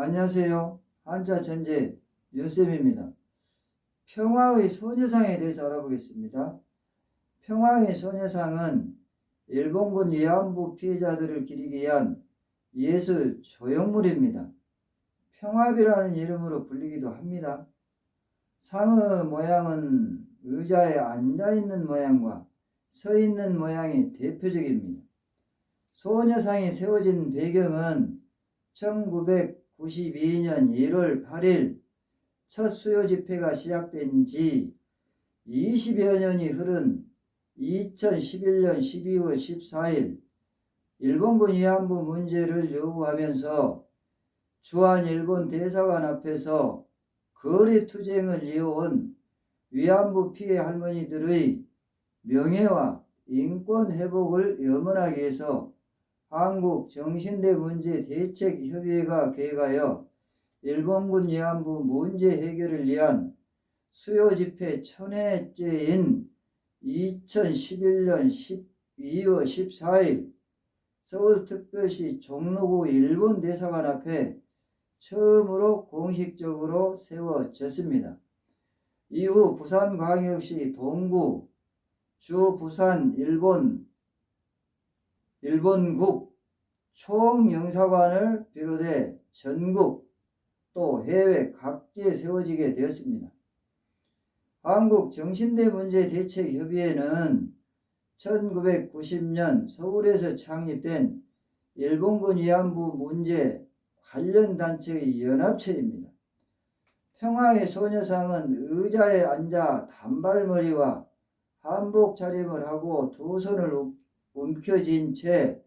안녕하세요. 한자 천재 윤쌤입니다. 평화의 소녀상에 대해서 알아보겠습니다. 평화의 소녀상은 일본군 위안부 피해자들을 기리기 위한 예술 조형물입니다. 평합이라는 이름으로 불리기도 합니다. 상의 모양은 의자에 앉아있는 모양과 서있는 모양이 대표적입니다. 소녀상이 세워진 배경은 1992년 1월 8일 첫 수요 집회가 시작된 지 20여 년이 흐른 2011년 12월 14일 일본군 위안부 문제를 요구하면서 주한 일본 대사관 앞에서 거리투쟁을 이어온 위안부 피해 할머니들의 명예와 인권 회복을 염원하기 위해서 한국정신대문제대책협의회가 계획하여 일본군 위안부 문제 해결을 위한 수요 집회 1000회째인 2011년 12월 14일 서울특별시 종로구 일본 대사관 앞에 처음으로 공식적으로 세워졌습니다. 이후 부산광역시 동구 주 부산 일본국 총영사관을 비롯해 전국 또 해외 각지에 세워지게 되었습니다. 한국정신대문제대책협의회는 1990년 서울에서 창립된 일본군 위안부 문제 관련 단체의 연합체입니다. 평화의 소녀상은 의자에 앉아 단발머리와 한복 차림을 하고 두 손을 움켜쥔 채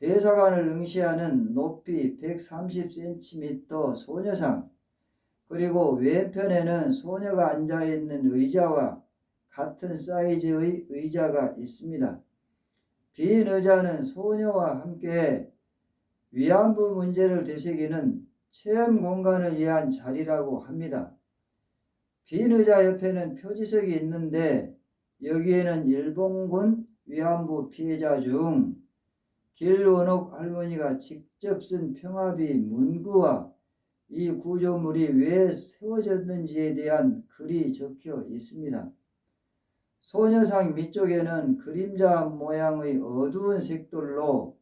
대사관을 응시하는 높이 130cm 소녀상, 그리고 왼편에는 소녀가 앉아있는 의자와 같은 사이즈의 의자가 있습니다. 빈 의자는 소녀와 함께 위안부 문제를 되새기는 체험 공간을 위한 자리라고 합니다. 빈 의자 옆에는 표지석이 있는데 여기에는 일본군 위안부 피해자 중 길원옥 할머니가 직접 쓴 평합의 문구와 이 구조물이 왜 세워졌는지에 대한 글이 적혀 있습니다. 소녀상 밑쪽에는 그림자 모양의 어두운 색돌로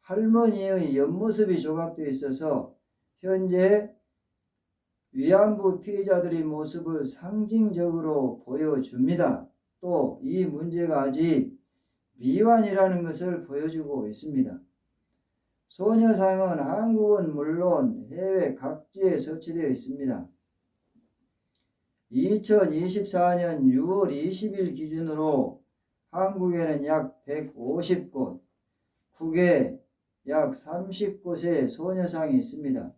할머니의 옆모습이 조각되어 있어서 현재 위안부 피해자들의 모습을 상징적으로 보여줍니다. 또 이 문제가 아직 미완이라는 것을 보여주고 있습니다. 소녀상은 한국은 물론 해외 각지에 설치되어 있습니다. 2024년 6월 20일 기준으로 한국에는 약 150곳, 국외 약 30곳의 소녀상이 있습니다.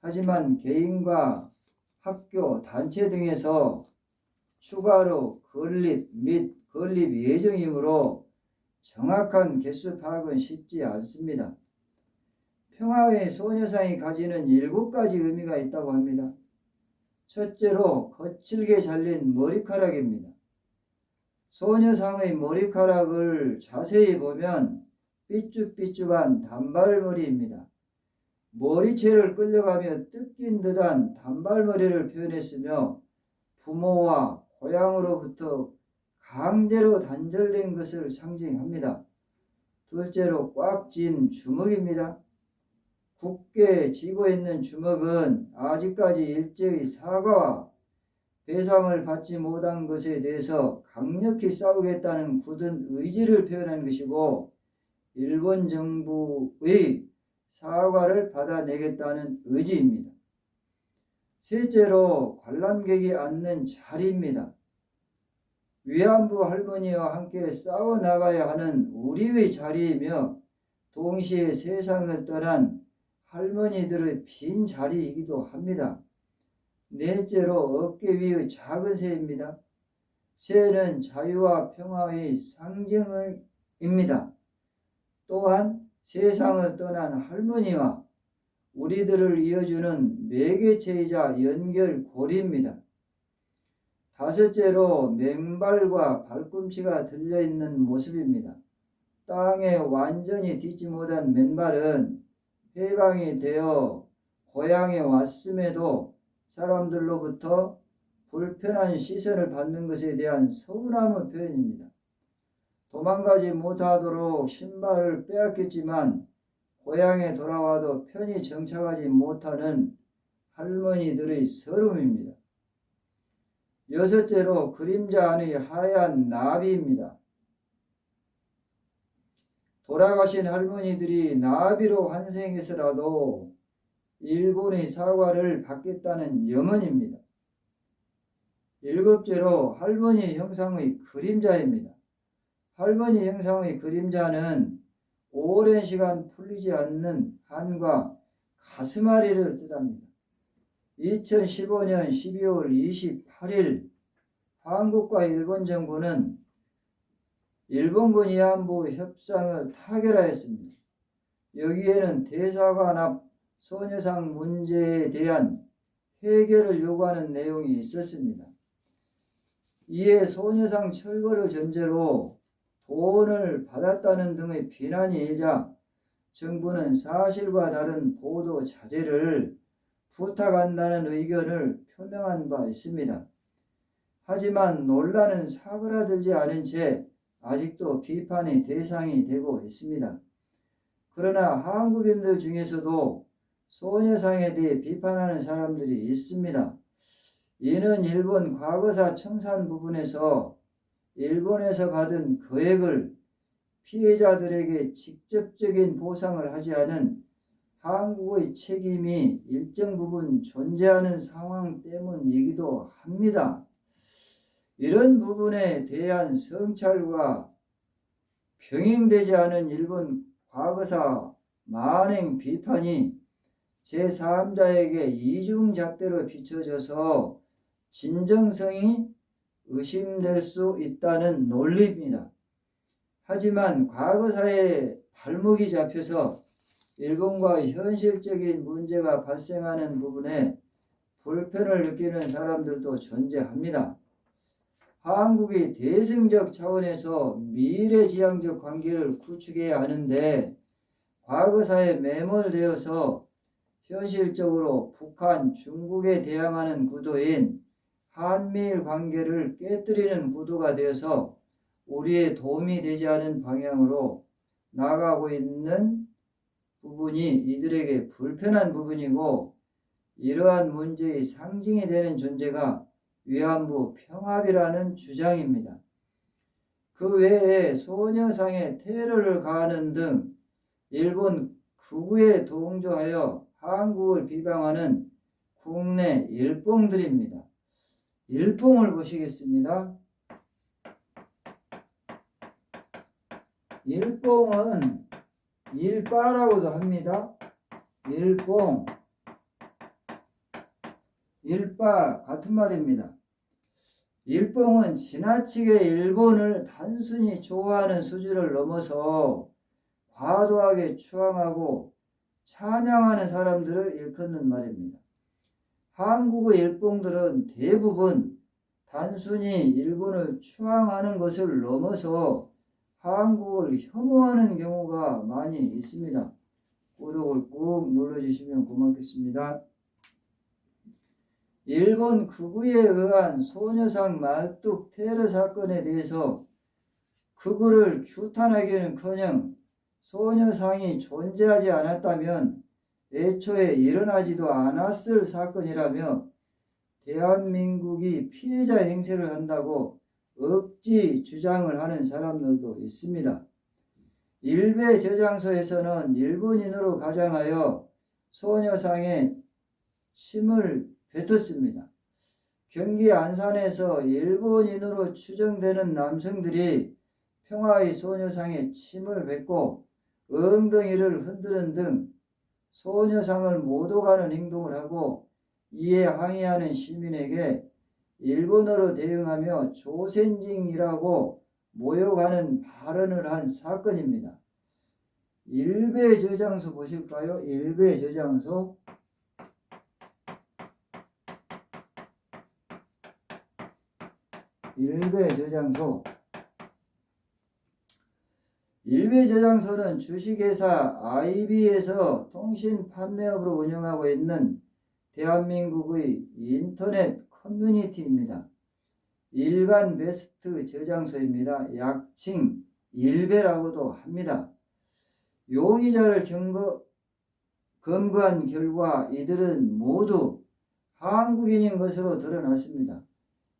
하지만 개인과 학교, 단체 등에서 추가로 건립 및 건립 예정이므로 정확한 개수 파악은 쉽지 않습니다. 평화의 소녀상이 가지는 7가지 의미가 있다고 합니다. 첫째로 거칠게 잘린 머리카락입니다. 소녀상의 머리카락을 자세히 보면 삐쭉삐쭉한 단발머리입니다. 머리채를 끌려가며 뜯긴 듯한 단발머리를 표현했으며 부모와 고향으로부터 강제로 단절된 것을 상징합니다. 둘째로 꽉 쥔 주먹입니다. 굳게 쥐고 있는 주먹은 아직까지 일제의 사과와 배상을 받지 못한 것에 대해서 강력히 싸우겠다는 굳은 의지를 표현한 것이고 일본 정부의 사과를 받아내겠다는 의지입니다. 셋째로 관람객이 앉는 자리입니다. 위안부 할머니와 함께 싸워나가야 하는 우리의 자리이며 동시에 세상을 떠난 할머니들의 빈 자리이기도 합니다. 넷째로 어깨 위의 작은 새입니다. 새는 자유와 평화의 상징입니다. 또한 세상을 떠난 할머니와 우리들을 이어주는 매개체이자 연결고리입니다. 다섯째로 맨발과 발꿈치가 들려있는 모습입니다. 땅에 완전히 딛지 못한 맨발은 해방이 되어 고향에 왔음에도 사람들로부터 불편한 시선을 받는 것에 대한 서운함의 표현입니다. 도망가지 못하도록 신발을 빼앗겼지만 고향에 돌아와도 편히 정착하지 못하는 할머니들의 서름입니다. 여섯째로 그림자 안의 하얀 나비입니다. 돌아가신 할머니들이 나비로 환생해서라도 일본의 사과를 받겠다는 염원입니다. 일곱째로 할머니 형상의 그림자입니다. 할머니 형상의 그림자는 오랜 시간 풀리지 않는 한과 가슴앓이를 뜻합니다. 2015년 12월 28일 한국과 일본 정부는 일본군 위안부 협상을 타결하였습니다. 여기에는 대사관 앞 소녀상 문제에 대한 해결을 요구하는 내용이 있었습니다. 이에 소녀상 철거를 전제로 돈을 받았다는 등의 비난이 일자 정부는 사실과 다른 보도 자제를 부탁한다는 의견을 표명한 바 있습니다. 하지만 논란은 사그라들지 않은 채 아직도 비판의 대상이 되고 있습니다. 그러나 한국인들 중에서도 소녀상에 대해 비판하는 사람들이 있습니다. 이는 일본 과거사 청산 부분에서 일본에서 받은 거액을 피해자들에게 직접적인 보상을 하지 않은 한국의 책임이 일정 부분 존재하는 상황 때문이기도 합니다. 이런 부분에 대한 성찰과 병행되지 않은 일본 과거사 만행 비판이 제3자에게 이중잣대로 비춰져서 진정성이 의심될 수 있다는 논리입니다. 하지만 과거사에 발목이 잡혀서 일본과 현실적인 문제가 발생하는 부분에 불편을 느끼는 사람들도 존재합니다. 한국이 대승적 차원에서 미래지향적 관계를 구축해야 하는데 과거사에 매몰되어서 현실적으로 북한, 중국에 대항하는 구도인 한미일 관계를 깨뜨리는 구도가 되어서 우리의 도움이 되지 않은 방향으로 나가고 있는 부분이 이들에게 불편한 부분이고, 이러한 문제의 상징이 되는 존재가 위안부 평화비라는 주장입니다. 그 외에 소녀상에 테러를 가하는 등 일본 극우에 동조하여 한국을 비방하는 국내 일뽕들입니다. 일뽕을 보시겠습니다. 일뽕은 일빠라고도 합니다. 일뽕, 일빠 같은 말입니다. 일뽕은 지나치게 일본을 단순히 좋아하는 수준을 넘어서 과도하게 추앙하고 찬양하는 사람들을 일컫는 말입니다. 한국의 일뽕들은 대부분 단순히 일본을 추앙하는 것을 넘어서 한국을 혐오하는 경우가 많이 있습니다. 구독을 꾹 눌러주시면 고맙겠습니다. 일본 극우에 의한 소녀상 말뚝 테러 사건에 대해서 극우를 규탄하기는커녕 소녀상이 존재하지 않았다면 애초에 일어나지도 않았을 사건이라며 대한민국이 피해자 행세를 한다고 억지 주장을 하는 사람들도 있습니다. 일베 저장소에서는 일본인으로 가장하여 소녀상에 침을 뱉었습니다. 경기 안산에서 일본인으로 추정되는 남성들이 평화의 소녀상에 침을 뱉고 엉덩이를 흔드는 등 소녀상을 못 오가는 행동을 하고, 이에 항의하는 시민에게 일본어로 대응하며 조센징이라고 모욕하는 발언을 한 사건입니다. 일베 저장소 보실까요? 일베 저장소. 일베 저장소. 일베 저장소는 주식회사 IB에서 통신 판매업으로 운영하고 있는 대한민국의 인터넷 커뮤니티입니다. 일간 베스트 저장소입니다. 약칭 일베라고도 합니다. 용의자를 검거한 결과 이들은 모두 한국인인 것으로 드러났습니다.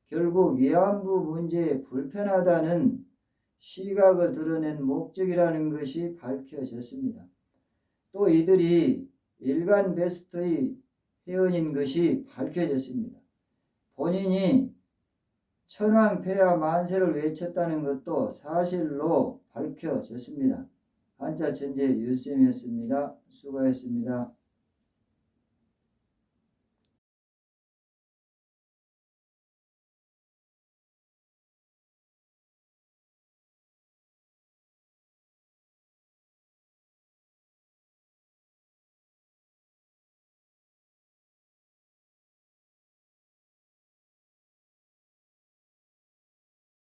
결국 위안부 문제에 불편하다는 시각을 드러낸 목적이라는 것이 밝혀졌습니다. 또 이들이 일간 베스트의 회원인 것이 밝혀졌습니다. 본인이 천황폐하 만세를 외쳤다는 것도 사실로 밝혀졌습니다. 한자천재 유쌤이었습니다. 수고하셨습니다.